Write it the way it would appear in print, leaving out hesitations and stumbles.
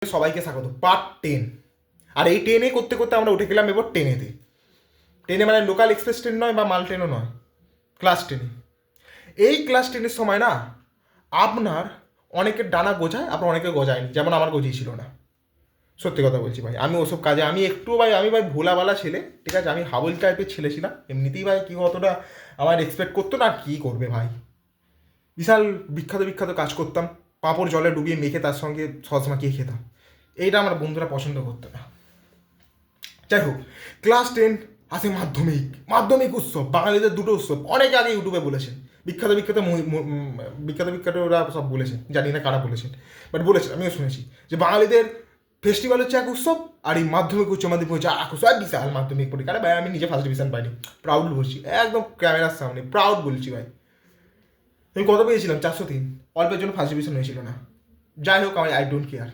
সবাইকে স্বাগত পার্ট 10। আর এই 10 করতে করতে আমরা উঠে গেলাম এবার 10-তে। 10 মানে লোকাল এক্সপ্রেস ট্রেন নয় বা মাল ট্রেনও নয়, ক্লাস 10। এই ক্লাস 10 সময় না আপনার অনেকের ডানা গোজায়, আপনার অনেকে গজায়নি, যেমন আমার গজিয়েছিল না। সত্যি কথা বলছি ভাই, আমি ওসব কাজে আমি একটু আমি ভাই ভোলাবালা ছেলে, ঠিক আছে, আমি হাবল টাইপের ছেলে ছিলাম এমনিতেই ভাই। কেউ অতটা আমার এক্সপেক্ট করতো না, কী করবে ভাই। বিশাল বিখ্যাত বিখ্যাত কাজ করতাম, পাঁপড় জলে ডুবিয়ে মেখে তার সঙ্গে সস মাখিয়ে খেতাম। এইটা আমার বন্ধুরা পছন্দ করতো না। যাই হোক, ক্লাস 10 আসে মাধ্যমিক। মাধ্যমিক উৎসব বাঙালিদের দুটো উৎসব, অনেকে আগে ইউটিউবে বলেছেন, বিখ্যাত বিখ্যাত বিখ্যাত বিখ্যাত ওরা সব বলেছেন, জানি না কারা বলেছেন, বাট বলেছেন, আমিও শুনেছি যে বাঙালিদের ফেস্টিভ্যাল হচ্ছে এক উৎসব, আর এই মাধ্যমিক উচ্চ মাধ্যমিক হচ্ছে এক উৎসব। বিশাল মাধ্যমিক পরীক্ষা, ভাই আমি নিজে ফার্স্ট ডিভিশন পাইনি, প্রাউড বলছি, একদম ক্যামেরার সামনে প্রাউড বলছি ভাই। আমি কত পেয়েছিলাম? 403, অল্পের জন্য ফার্স্ট ডিভিশন হয়েছিল না। যাই হোক, আমি আই ডোন্ট কেয়ার।